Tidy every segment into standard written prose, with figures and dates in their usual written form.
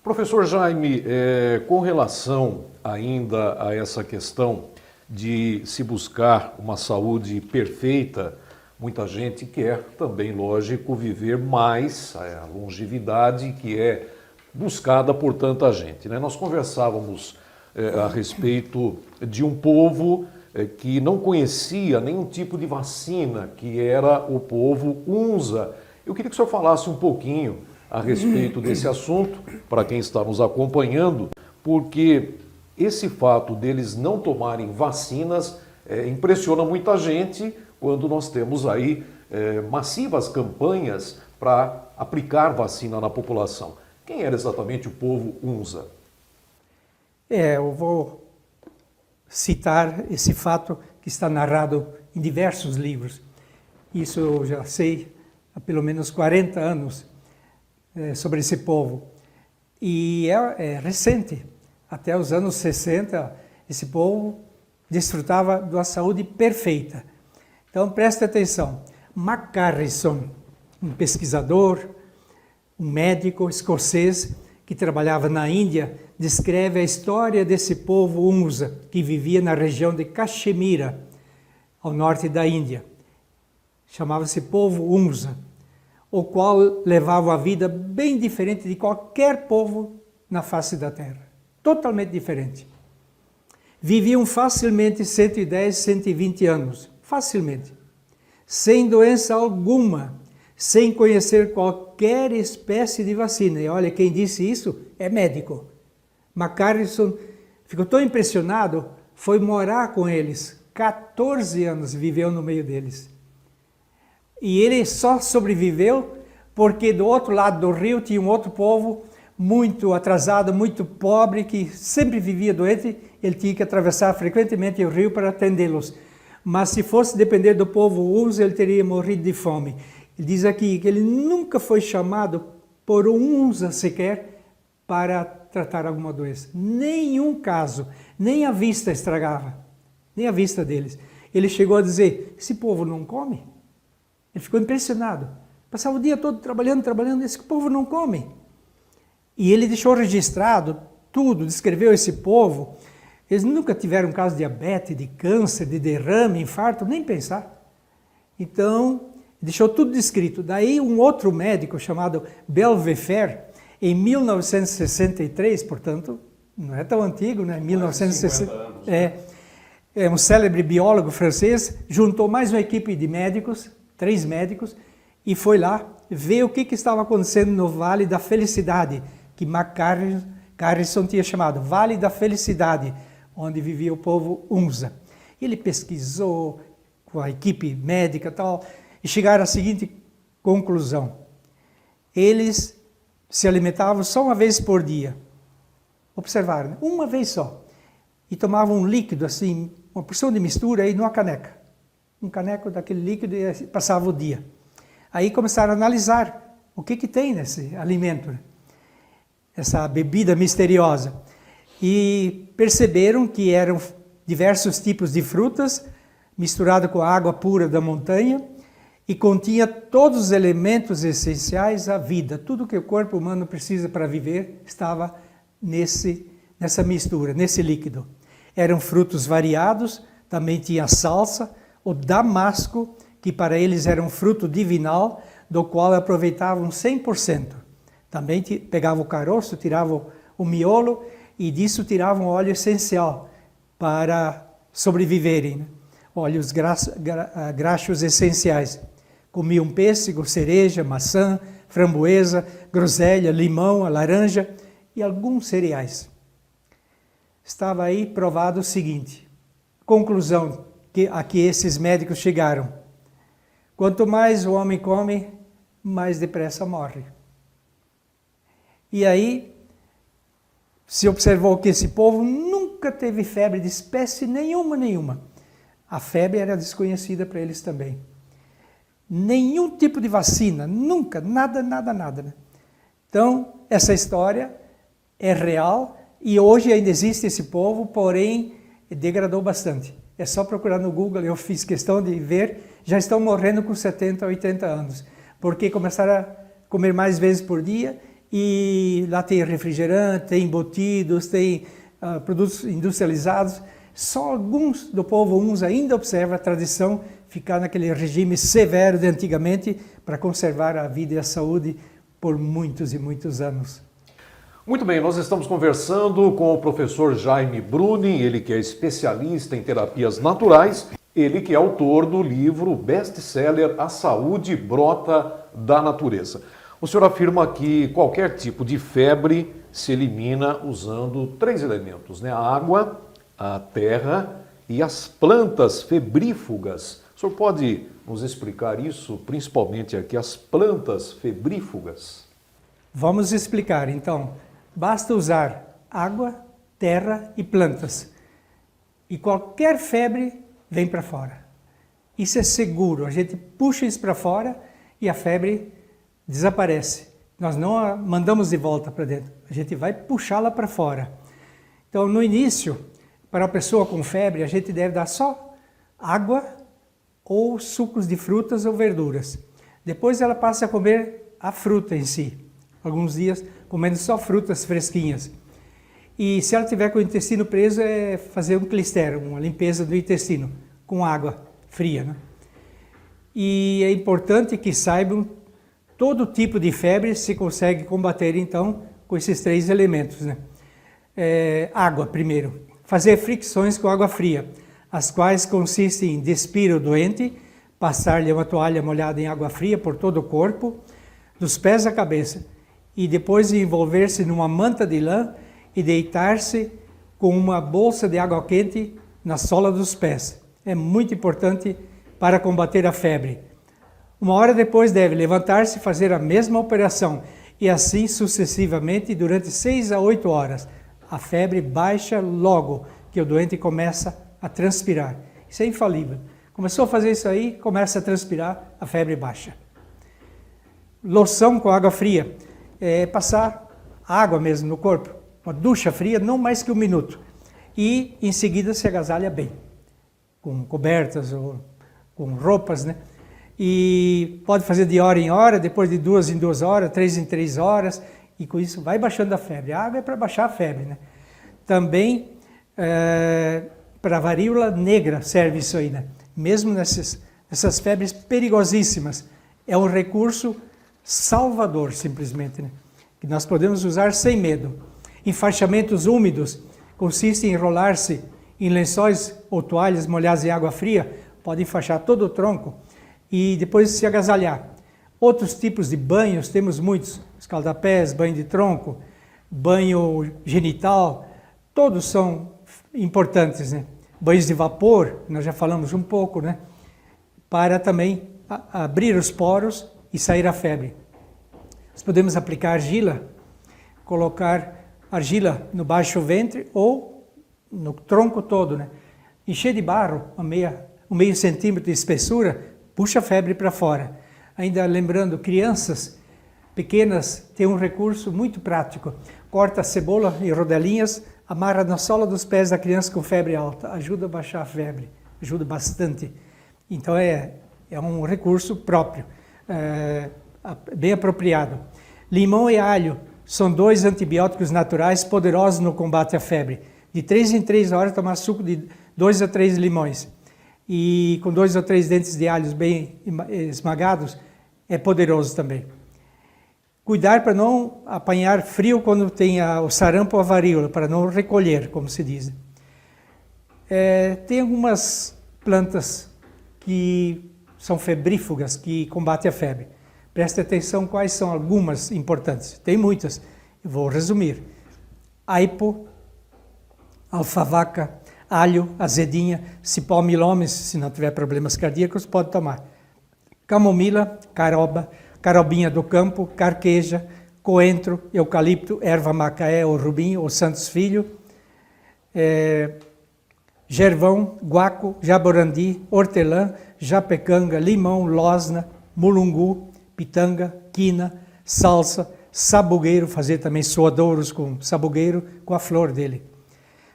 Professor Jaime, com relação ainda a essa questão de se buscar uma saúde perfeita, muita gente quer também, lógico, viver mais, a longevidade que é buscada por tanta gente, né? Nós conversávamos a respeito de um povo que não conhecia nenhum tipo de vacina, que era o povo Hunza. Eu queria que o senhor falasse um pouquinho a respeito desse assunto, para quem está nos acompanhando, porque esse fato deles não tomarem vacinas impressiona muita gente quando nós temos aí massivas campanhas para aplicar vacina na população. Quem era exatamente o povo Hunza? Eu vou citar esse fato que está narrado em diversos livros. Isso eu já sei há pelo menos 40 anos sobre esse povo. E é recente. Até os anos 60, esse povo desfrutava de uma saúde perfeita. Então, preste atenção. McCarrison, um pesquisador, um médico escocês que trabalhava na Índia, descreve a história desse povo Hunza, que vivia na região de Caxemira, ao norte da Índia. Chamava-se povo Hunza, o qual levava uma vida bem diferente de qualquer povo na face da Terra. Totalmente diferente. Viviam facilmente 110, 120 anos. Facilmente. Sem doença alguma. Sem conhecer qualquer espécie de vacina. E olha, quem disse isso é médico. McCarrison ficou tão impressionado, foi morar com eles. 14 anos viveu no meio deles. E ele só sobreviveu porque do outro lado do rio tinha um outro povo muito atrasado, muito pobre, que sempre vivia doente. Ele tinha que atravessar frequentemente o rio para atendê-los. Mas se fosse depender do povo Hunza, ele teria morrido de fome. Ele diz aqui que ele nunca foi chamado por um Hunza sequer para tratar alguma doença. Nenhum caso, nem a vista estragava, nem a vista deles. Ele chegou a dizer, esse povo não come? Ele ficou impressionado. Passava o dia todo trabalhando, esse povo não come. E ele deixou registrado tudo, descreveu esse povo. Eles nunca tiveram caso de diabetes, de câncer, de derrame, infarto, nem pensar. Então, deixou tudo descrito. Daí um outro médico chamado Belvefer, em 1963, portanto, não é tão antigo, né? 1960, é um célebre biólogo francês, juntou mais uma equipe de médicos, 3 médicos, e foi lá ver o que estava acontecendo no Vale da Felicidade, que McCarrison tinha chamado Vale da Felicidade, onde vivia o povo Hunza. Ele pesquisou com a equipe médica e tal, e chegaram à seguinte conclusão. Eles se alimentavam só uma vez por dia. Observaram, uma vez só. E tomavam um líquido assim, uma porção de mistura aí numa caneca. Um caneco daquele líquido e passava o dia. Aí começaram a analisar o que tem nesse alimento, essa bebida misteriosa. E perceberam que eram diversos tipos de frutas misturadas com a água pura da montanha e continha todos os elementos essenciais à vida. Tudo que o corpo humano precisa para viver estava nessa mistura, nesse líquido. Eram frutos variados, também tinha salsa, o damasco, que para eles era um fruto divinal, do qual aproveitavam 100%. Também pegavam o caroço, tiravam o miolo e disso tiravam óleo essencial para sobreviverem, né? Óleos graxos essenciais. Comiam pêssego, cereja, maçã, framboesa, groselha, limão, laranja e alguns cereais. Estava aí provado o seguinte, conclusão a que esses médicos chegaram. Quanto mais o homem come, mais depressa morre. E aí se observou que esse povo nunca teve febre de espécie nenhuma. A febre era desconhecida para eles também. Nenhum tipo de vacina, nunca, nada. Né? Então, essa história é real e hoje ainda existe esse povo, porém degradou bastante. É só procurar no Google, eu fiz questão de ver, já estão morrendo com 70, 80 anos, porque começaram a comer mais vezes por dia e lá tem refrigerante, tem embutidos, tem produtos industrializados. Só alguns do povo uns ainda observam a tradição, ficar naquele regime severo de antigamente para conservar a vida e a saúde por muitos e muitos anos. Muito bem, nós estamos conversando com o professor Jaime Bruni, ele que é especialista em terapias naturais, ele que é autor do livro best-seller A Saúde Brota da Natureza. O senhor afirma que qualquer tipo de febre se elimina usando 3 elementos, né? A água, a terra e as plantas febrífugas. O senhor pode nos explicar isso, principalmente aqui, as plantas febrífugas? Vamos explicar, então. Basta usar água, terra e plantas. E qualquer febre vem para fora. Isso é seguro. A gente puxa isso para fora e a febre desaparece. Nós não a mandamos de volta para dentro. A gente vai puxá-la para fora. Então, no início, para a pessoa com febre, a gente deve dar só água ou sucos de frutas ou verduras. Depois ela passa a comer a fruta em si. Alguns dias comendo só frutas fresquinhas. E se ela tiver com o intestino preso, é fazer um clister, uma limpeza do intestino, com água fria, né? E é importante que saibam todo tipo de febre se consegue combater, então, com esses 3 elementos, né? Água, primeiro. Fazer fricções com água fria, as quais consistem em despir o doente, passar-lhe uma toalha molhada em água fria por todo o corpo, dos pés à cabeça, e depois envolver-se numa manta de lã e deitar-se com uma bolsa de água quente na sola dos pés. É muito importante para combater a febre. 1 hora depois deve levantar-se e fazer a mesma operação, e assim sucessivamente durante 6 a 8 horas. A febre baixa logo que o doente começa a transpirar. Isso é infalível. Começou a fazer isso aí, começa a transpirar, a febre baixa. Loção com água fria. Passar água mesmo no corpo. Uma ducha fria, não mais que 1 minuto. E em seguida se agasalha bem. Com cobertas ou com roupas, né? E pode fazer de hora em hora, depois de 2 em 2 horas, 3 em 3 horas. E com isso vai baixando a febre. A água é para baixar a febre, né? Também para a varíola negra serve isso aí, né? Mesmo nessas febres perigosíssimas. É um recurso salvador, simplesmente, né? Que nós podemos usar sem medo. Enfaixamentos úmidos consiste em enrolar-se em lençóis ou toalhas molhadas em água fria, pode enfaixar todo o tronco e depois se agasalhar. Outros tipos de banhos, temos muitos, escaldapés, banho de tronco, banho genital, todos são importantes, né? Banhos de vapor, nós já falamos um pouco, né? Para também abrir os poros e sair a febre. Nós podemos aplicar argila, colocar argila no baixo ventre ou no tronco todo, né? Encher de barro, um meio centímetro de espessura, puxa a febre para fora. Ainda lembrando, crianças pequenas têm um recurso muito prático. Corta a cebola em rodelinhas, amarra na sola dos pés da criança com febre alta. Ajuda a baixar a febre, ajuda bastante. Então é um recurso próprio, bem apropriado. Limão e alho são 2 antibióticos naturais poderosos no combate à febre. De 3 em 3 horas tomar suco de 2 a 3 limões. E com 2 ou 3 dentes de alhos bem esmagados, é poderoso também. Cuidar para não apanhar frio quando tem o sarampo ou a varíola, para não recolher, como se diz. Tem algumas plantas que são febrífugas, que combatem a febre. Preste atenção quais são algumas importantes. Tem muitas, eu vou resumir. Aipo, alfavaca, alho, azedinha, cipó milhomes, se não tiver problemas cardíacos, pode tomar. Camomila, caroba, carobinha do campo, carqueja, coentro, eucalipto, erva macaé ou rubim ou santos filho, gervão, guaco, jaborandi, hortelã, japecanga, limão, losna, mulungu, pitanga, quina, salsa, sabugueiro, fazer também suadouros com sabugueiro, com a flor dele.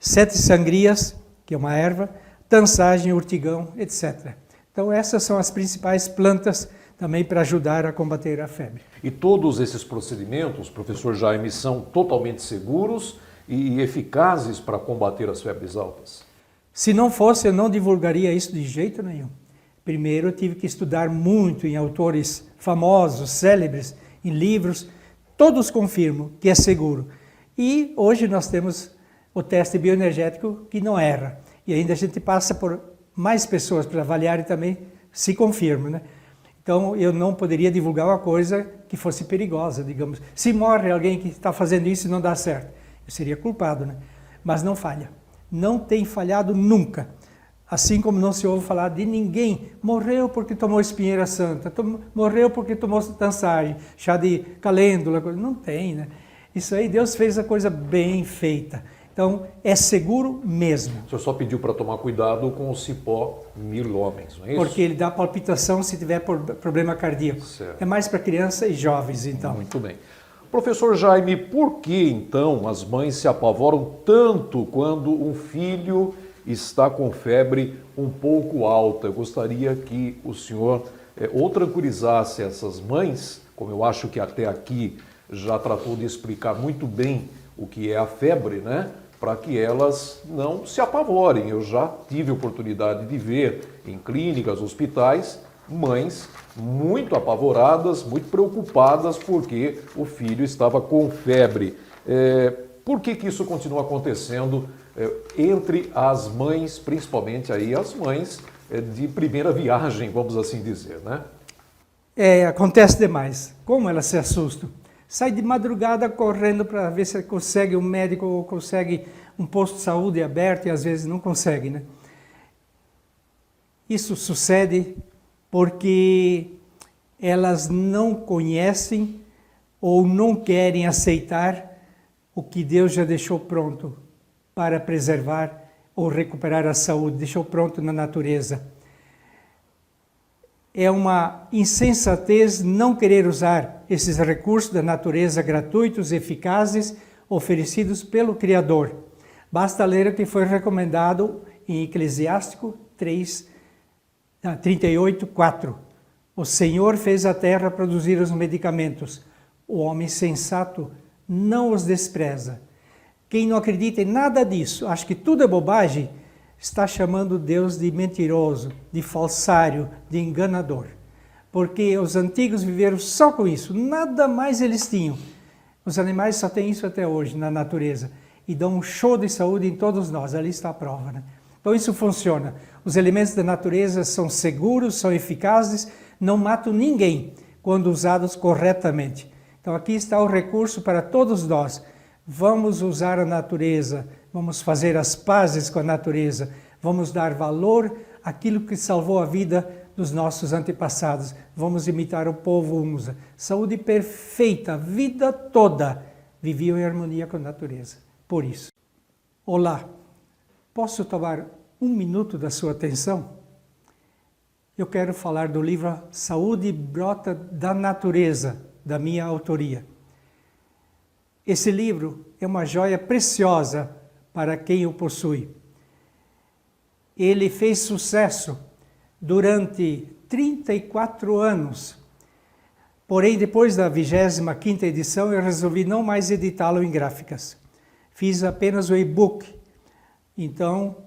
7 sangrias, que é uma erva, tansagem, urtigão, etc. Então essas são as principais plantas também para ajudar a combater a febre. E todos esses procedimentos, professor Jaime, são totalmente seguros e eficazes para combater as febres altas? Se não fosse, eu não divulgaria isso de jeito nenhum. Primeiro, eu tive que estudar muito em autores famosos, célebres, em livros. Todos confirmam que é seguro. E hoje nós temos o teste bioenergético que não erra. E ainda a gente passa por mais pessoas para avaliar e também se confirma, né? Então, eu não poderia divulgar uma coisa que fosse perigosa, digamos. Se morre alguém que está fazendo isso e não dá certo, eu seria culpado, né? Mas não falha. Não tem falhado nunca. Assim como não se ouve falar de ninguém. Morreu porque tomou espinheira santa, morreu porque tomou tansagem, chá de calêndula. Não tem, né? Isso aí, Deus fez a coisa bem feita. Então, é seguro mesmo. O senhor só pediu para tomar cuidado com o cipó 1000 homens, não é isso? Porque ele dá palpitação se tiver problema cardíaco. Certo. É mais para criança e jovens, então. Muito bem. Professor Jaime, por que então as mães se apavoram tanto quando um filho está com febre um pouco alta? Eu gostaria que o senhor ou tranquilizasse essas mães, como eu acho que até aqui já tratou de explicar muito bem o que é a febre, né? Para que elas não se apavorem. Eu já tive oportunidade de ver em clínicas, hospitais, mães muito apavoradas, muito preocupadas porque o filho estava com febre. Por que isso continua acontecendo entre as mães, principalmente aí as mães de primeira viagem, vamos assim dizer, né? Acontece demais. Como elas se assustam? Sai de madrugada correndo para ver se consegue um médico ou consegue um posto de saúde aberto e às vezes não consegue, né? Isso sucede porque elas não conhecem ou não querem aceitar o que Deus já deixou pronto para preservar ou recuperar a saúde, deixou pronto na natureza. É uma insensatez não querer usar esses recursos da natureza gratuitos, eficazes, oferecidos pelo Criador. Basta ler o que foi recomendado em Eclesiástico 38:4. O Senhor fez a terra produzir os medicamentos. O homem sensato não os despreza. Quem não acredita em nada disso, acha que tudo é bobagem, está chamando Deus de mentiroso, de falsário, de enganador. Porque os antigos viveram só com isso, nada mais eles tinham. Os animais só têm isso até hoje na natureza e dão um show de saúde em todos nós, ali está a prova, né? Então isso funciona. Os elementos da natureza são seguros, são eficazes, não matam ninguém quando usados corretamente. Então aqui está o recurso para todos nós. Vamos usar a natureza, vamos fazer as pazes com a natureza, vamos dar valor àquilo que salvou a vida dos nossos antepassados. Vamos imitar o povo Unza. Saúde perfeita, a vida toda viviam em harmonia com a natureza. Por isso. Olá, posso tomar um minuto da sua atenção? Eu quero falar do livro Saúde Brota da Natureza, da minha autoria. Esse livro é uma joia preciosa para quem o possui. Ele fez sucesso durante 34 anos. Porém, depois da 25ª edição, eu resolvi não mais editá-lo em gráficas. Fiz apenas o e-book. Então,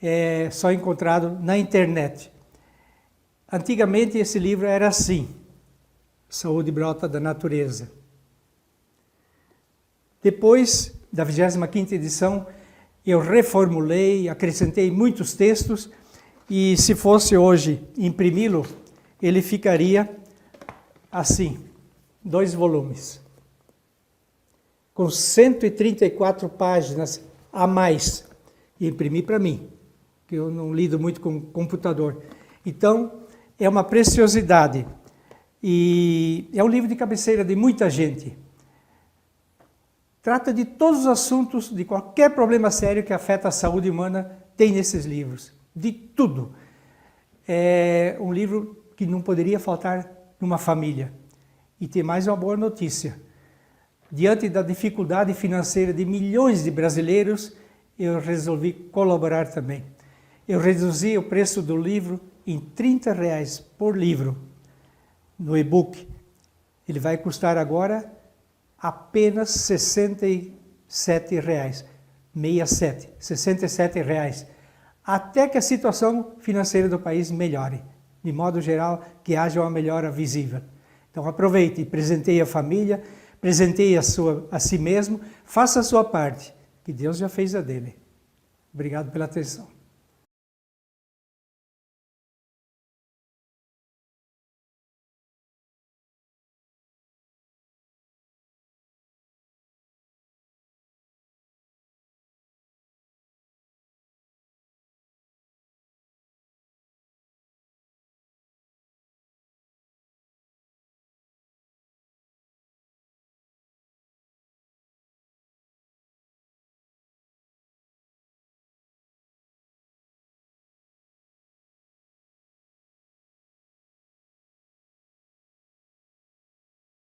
é só encontrado na internet. Antigamente, esse livro era assim. Saúde Brota da Natureza. Depois da 25ª edição, eu reformulei, acrescentei muitos textos e se fosse hoje imprimi-lo, ele ficaria assim, 2 volumes, com 134 páginas a mais. E imprimi para mim, que eu não lido muito com computador. Então, é uma preciosidade e é um livro de cabeceira de muita gente. Trata de todos os assuntos, de qualquer problema sério que afeta a saúde humana, tem nesses livros. De tudo. É um livro que não poderia faltar numa família. E tem mais uma boa notícia. Diante da dificuldade financeira de milhões de brasileiros, eu resolvi colaborar também. Eu reduzi o preço do livro em R$ 30 por livro. no e-book. Ele vai custar agora apenas R$ 67,00. 67 reais. Até que a situação financeira do país melhore. De modo geral, que haja uma melhora visível. Então aproveite, presenteie a família, presenteie a si mesmo, faça a sua parte, que Deus já fez a dele. Obrigado pela atenção.